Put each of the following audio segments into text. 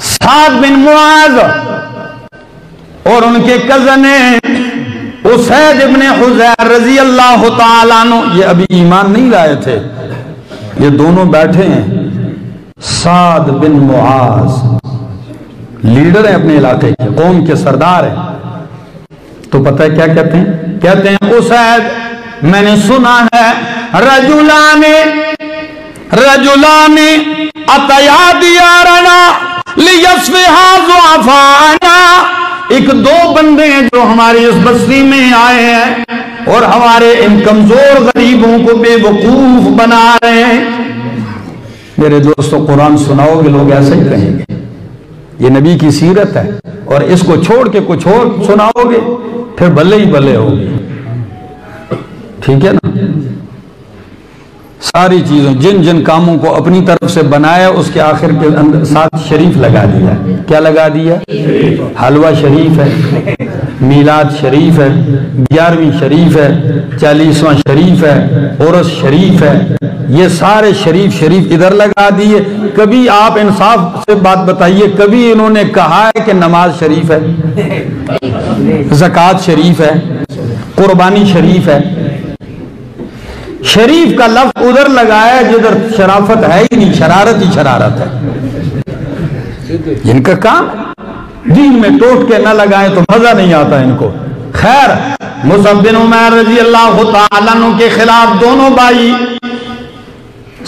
سعد بن معاذ اور ان کے کزن اسید ابن حضیر رضی اللہ تعالیٰ عنہ، یہ ابھی ایمان نہیں لائے تھے، یہ دونوں بیٹھے ہیں۔ سعد بن معاذ لیڈر ہیں اپنے علاقے کے، قوم کے سردار ہیں، تو پتہ ہے کیا کہتے ہیں؟ کہتے ہیں اسید میں نے سنا ہے رجلان اتیا دیارنا لیصفحا ضعفانا، ایک دو بندے ہیں جو ہماری اس بستی میں آئے ہیں اور ہمارے ان کمزور غریبوں کو بے وقوف بنا رہے ہیں۔ میرے دوستو قرآن سناؤ گے لوگ ایسا ہی کہیں گے، یہ نبی کی سیرت ہے، اور اس کو چھوڑ کے کچھ اور سناؤ گے پھر بھلے ہی بھلے ہوگی، ٹھیک ہے نا؟ ساری چیزوں جن جن کاموں کو اپنی طرف سے بنایا اس کے آخر کے اندر ساتھ شریف لگا دیا۔ کیا لگا دیا؟ حلوہ شریف ہے، میلاد شریف ہے، 11ویں شریف ہے، 40واں شریف ہے، عرس شریف ہے، یہ سارے شریف ادھر لگا دیے۔ کبھی آپ انصاف سے بات بتائیے، کبھی انہوں نے کہا ہے کہ نماز شریف ہے، زکوٰۃ شریف ہے، قربانی شریف ہے؟ شریف کا لفظ ادھر لگایا جدھر شرافت ہے ہی نہیں، شرارت ہی شرارت ہے۔ جن کا کام دین میں ٹوٹ کے نہ لگائیں تو مزہ نہیں آتا ان کو۔ خیر، مصعب بن عمیر رضی اللہ تعالیٰ عنہ کے خلاف دونوں بھائی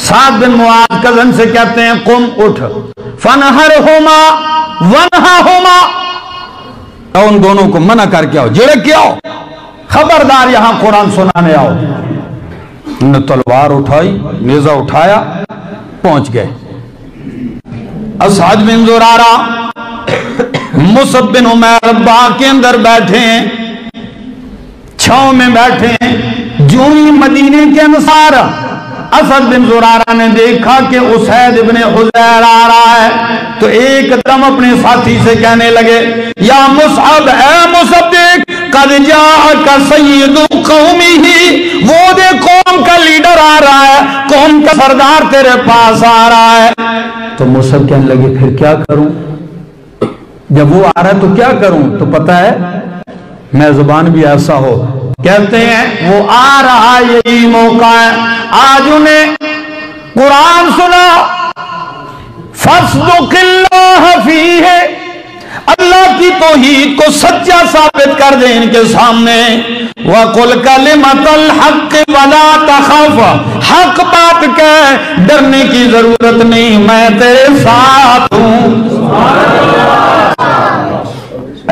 سعد بن معاذ کزن سے کہتے ہیں قم اٹھ فنہرہما ونہاہما، ان دونوں کو منع کر کے آؤ، جھڑک کے آؤ، خبردار یہاں قرآن سنانے آؤ۔ انہوں نے تلوار اٹھائی، نیزہ اٹھایا، پہنچ گئے۔ اسعد بن زرارہ مصعب بن عمیر باغ کے اندر بیٹھے ہیں، چھاؤں میں بیٹھے ہیں، جو ہی مدینے کے انصار اسعد بن زرارہ نے دیکھا کہ اسید ابن حضیر آ رہا ہے تو ایک دم اپنے ساتھی سے کہنے لگے یا مصعب، اے مصعب دیکھ قد جاءک سید قومہ، وہ دے قوم کا لیڈر آ رہا ہے، قوم کا سردار تیرے پاس آ رہا ہے۔ تو مصعب کہنے لگے پھر کیا کروں؟ جب وہ آ رہا ہے تو کیا کروں؟ تو پتہ ہے میں زبان بھی ایسا ہو، کہتے ہیں وہ آ رہا یہی موقع ہے، آج انہیں قرآن سنا فَاصْدُقِ اللَّهَ فِيهِ، اللہ کی توحید کو سچا ثابت کر دیں ان کے سامنے، وَقُلْ كَلِمَةَ الْحَقِّ وَلَا تَخَافَ، حق بات کہہ، ڈرنے کی ضرورت نہیں، میں تیرے ساتھ ہوں۔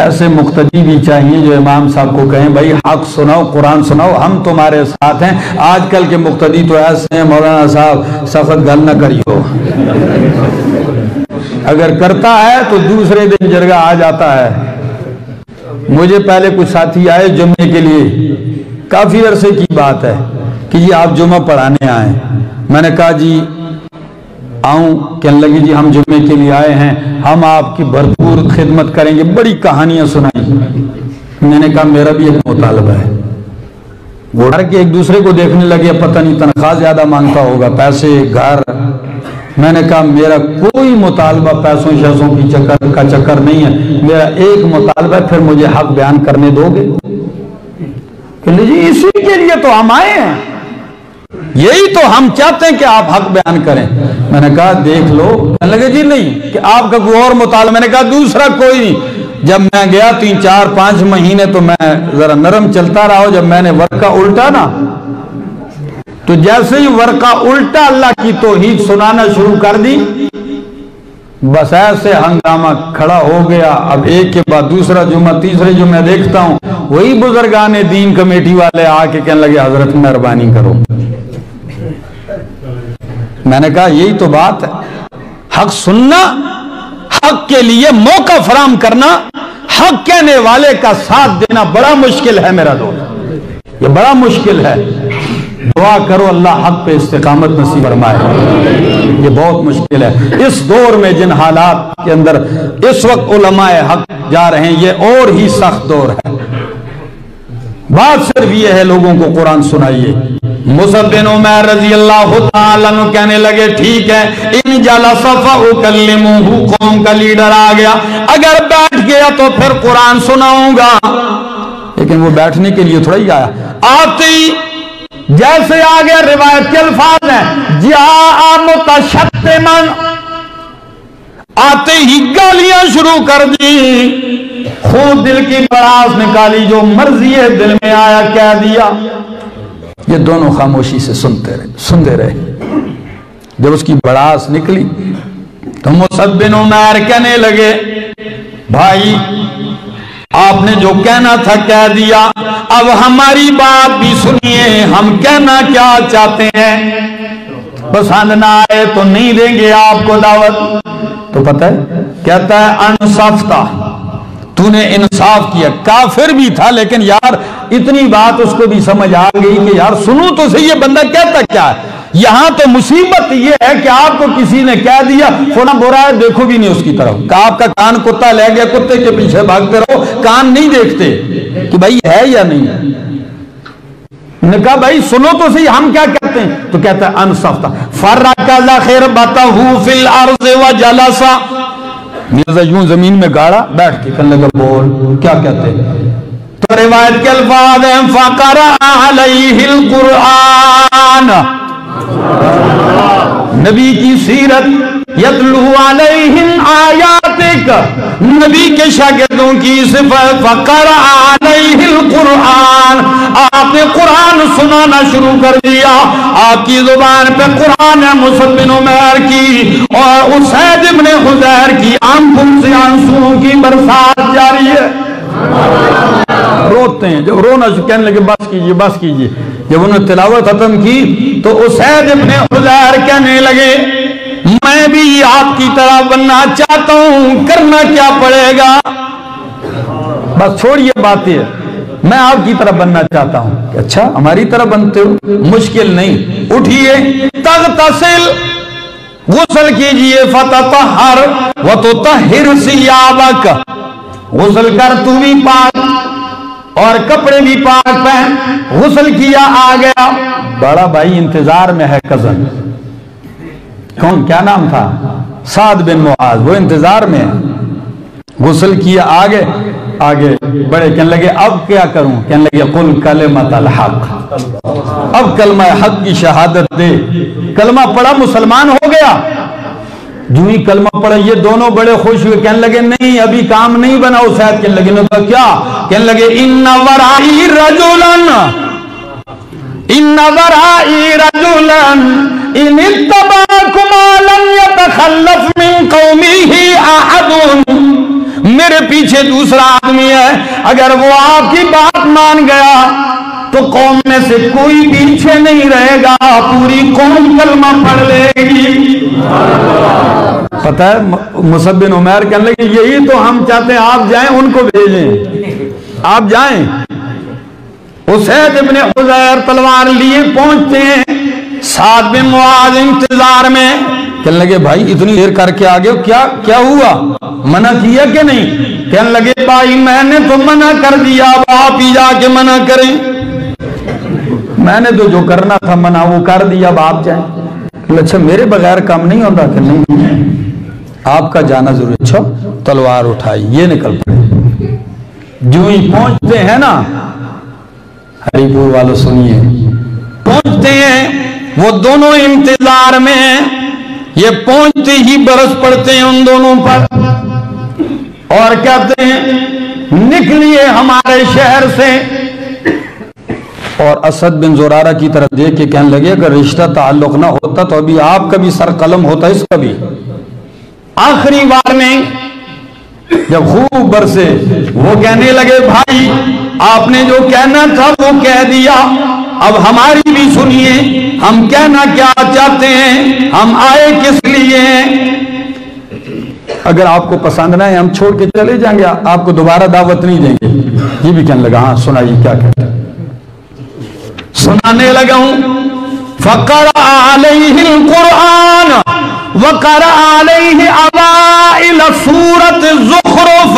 ایسے مقتدی بھی چاہیے جو امام صاحب کو کہیں بھائی حق سناؤ، قرآن سناؤ، ہم تمہارے ساتھ ہیں۔ آج کل کے مقتدی تو ایسے ہیں مولانا صاحب سخت گل نہ کریو، اگر کرتا ہے تو دوسرے دن جرگہ آ جاتا ہے۔ مجھے پہلے کچھ ساتھی آئے جمعے کے لیے، کافی عرصے کی بات ہے کہ جی آپ جمعہ پڑھانے آئیں، میں نے کہا جی آؤں، کہنے لگی جی ہم جمعے کے لیے آئے ہیں، ہم آپ کی بھرپور خدمت کریں گے، بڑی کہانیاں سنائیں۔ میں نے کہا میرا بھی ایک مطالبہ ہے، وہ ڈر کے ایک دوسرے کو دیکھنے لگے، پتہ نہیں تنخواہ زیادہ مانگتا ہوگا، پیسے، گھر۔ میں نے کہا میرا کوئی مطالبہ پیسوں شیسوں کی کا چکر نہیں ہے، میرا ایک مطالبہ ہے، پھر مجھے حق بیان کرنے دو گے؟ کہنے جی اسی کے لیے تو ہم آئے ہیں، یہی تو ہم چاہتے ہیں کہ آپ حق بیان کریں۔ میں نے کہا دیکھ لو، کہنے لگے جی نہیں کہ آپ کا کوئی اور مطالبہ، میں نے کہا دوسرا کوئی نہیں۔ جب میں گیا 3 4 5 مہینے تو میں ذرا نرم چلتا رہا ہوں، جب میں نے ورقہ الٹا نا تو جیسے ہی ورقہ الٹا اللہ کی توحید سنانا شروع کر دی، بس ایسے ہنگامہ کھڑا ہو گیا۔ اب ایک کے بعد دوسرا جمعہ، تیسرے جمعہ دیکھتا ہوں وہی بزرگان دین کمیٹی والے آ کے کہنے لگے حضرت مہربانی کرو۔ میں نے کہا یہی تو بات ہے، حق سننا، حق کے لیے موقع فراہم کرنا، حق کہنے والے کا ساتھ دینا بڑا مشکل ہے میرا دوست، یہ بڑا مشکل ہے۔ دعا کرو اللہ حق پہ استقامت نصیب فرمائے، یہ بہت مشکل ہے اس دور میں، جن حالات کے اندر اس وقت علماء حق جا رہے ہیں، یہ اور ہی سخت دور ہے۔ بات صرف یہ ہے لوگوں کو قرآن سنائیے، مصعب بن عمیر رضی اللہ تعالیٰ عنہ کہنے لگے ٹھیک ہے، ان جلس فاکلمہ، قوم کا لیڈر آ گیا، اگر بیٹھ گیا تو پھر قرآن سناؤں گا۔ لیکن وہ بیٹھنے کے لیے تھوڑا ہی آیا، آتے ہی جیسے آگے روایت کے الفاظ ہیں جاء متشتما، آتے ہی گالیاں شروع کر دی، خود دل کی بڑاس نکالی، جو مرضی ہے دل میں آیا کہہ دیا۔ یہ دونوں خاموشی سے سنتے رہے۔ جب اس کی بڑاس نکلی تو مصعب بن عمیر کہنے لگے بھائی آپ نے جو کہنا تھا کہہ دیا، اب ہماری بات بھی سنیے، ہم کہنا کیا چاہتے ہیں، پسند نہ آئے تو نہیں دیں گے آپ کو دعوت۔ تو پتہ ہے کہتا ہے انصافتا، تو نے انصاف کیا، کافر بھی تھا لیکن یار اتنی بات اس کو بھی سمجھ آ گئی کہ یار سنوں تو صحیح، یہ بندہ کہتا کیا ہے۔ یہاں تو مصیبت یہ ہے کہ آپ کو کسی نے کہہ دیا فلاں برا ہے، دیکھو بھی نہیں اس کی طرف، کہ آپ کا کان کتا لے گیا، کتے کے پیچھے بھاگتے رہو، کان نہیں دیکھتے کہ بھائی ہے یا نہیں۔ نے کہا بھائی سنو تو صحیح ہم کیا کہتے ہیں، تو کہتا ہے انصفتا فرکز خربتہ فی الارض وجلس، مرزا یوں زمین میں گاڑا، بیٹھ کے کہنے لگا بول کیا کہتے ہیں۔ تو روایت کے الفاظ ہیں فقرأ علیہ القرآن، نبی کی سیرت، یتلو علیہم آیاتک، نبی کے شاگردوں کی صفت، فقرأ علیہ القرآن، آپ نے قرآن سنانا شروع کر دیا، آپ کی زبان پہ قرآن ہے مصعب بن عمیر کی، اور اسید ابن حضیر کی آنکھوں سے آنسوؤں کی برسات جاری ہے۔ روتے ہیں، جب رونا کہنے لگے بس کیجئے بس کیجئے، جب انہوں نے تلاوت ختم کی تو اسید ابن حضیر کہنے لگے میں بھی آپ کی طرح بننا چاہتا ہوں، کرنا کیا پڑے گا، بس چھوڑیے باتیں، میں آپ کی طرح بننا چاہتا ہوں۔ اچھا ہماری طرح بنتے ہو، مشکل نہیں، اٹھیے تغتسل، غسل کیجئے، فتطہر وتطہر ثیابک، غسل کر تو بھی پاک اور کپڑے بھی پاک پہن، غسل کیا آ گیا، بڑا بھائی انتظار میں ہے، کزن کون کیا نام تھا، سعد بن معاذ، وہ انتظار میں ہے، غسل کیا آگے بڑے کہنے لگے اب کیا کروں، کہنے لگے قل کلمۃ الحق، اب کلمہ حق کی شہادت دے، کلمہ پڑھا مسلمان ہو گیا۔ جو ہی کلمہ پڑھا یہ دونوں بڑے خوش ہوئے، کہنے لگے نہیں ابھی کام نہیں بنا، اسید کہنے لگے نے کیا، کہنے لگے ان ورائی رجلن، ان ورائی رجلن ان اتبعکما لم یتخلف من قومہ احد، میرے پیچھے دوسرا آدمی ہے، اگر وہ آپ کی بات مان گیا تو قوم میں سے کوئی پیچھے نہیں رہے گا، پوری قوم کلمہ پڑھ لے گی۔ پتہ ہے مصعب بن عمیر کہنے لگے یہی تو ہم چاہتے ہیں، آپ جائیں ان کو بھیجیں، آپ جائیں۔ اسید ابن حضیر تلوار لیے پہنچتے ہیں، سعد بن معاذ انتظار میں، کہنے لگے بھائی اتنی دیر کر کے آگے کیا ہوا، منع کیا کہ نہیں، کہنے لگے بھائی میں نے تو منع کر دیا، اب آپ ہی جا کے منع کریں، میں نے تو جو کرنا تھا منع وہ کر دیا، اب آپ جائیں۔ اچھا میرے بغیر کام نہیں ہوتا، کہ نہیں آپ کا جانا ضروری، اچھا تلوار اٹھائی، یہ نکل پڑے، جو ہی پہنچتے ہیں نا، ہری پور والوں سنیے، پہنچتے ہیں وہ دونوں انتظار میں، یہ پہنچتے ہی برس پڑتے ہیں ان دونوں پر اور کہتے ہیں نکلیے ہمارے شہر سے، اور اسد بن زرارہ کی طرف دیکھ کے کہنے لگے اگر رشتہ تعلق نہ ہوتا تو ابھی آپ کا بھی سر قلم ہوتا، اس کا بھی۔ آخری بار میں جب خوب برسے وہ کہنے لگے بھائی آپ نے جو کہنا تھا وہ کہہ دیا، اب ہماری بھی سنیے، ہم کہنا کیا چاہتے ہیں، ہم آئے کس لیے، اگر آپ کو پسند نہ ہے ہم چھوڑ کے چلے جائیں گے، آپ کو دوبارہ دعوت نہیں دیں گے۔ یہ بھی کہنے لگا ہاں سنائیے کیا کہتے ہیں، سنانے لگا ہوں۔ فقرأ علیہ القرآن وقرأ علیہ اوائل سورۃ الزخرف،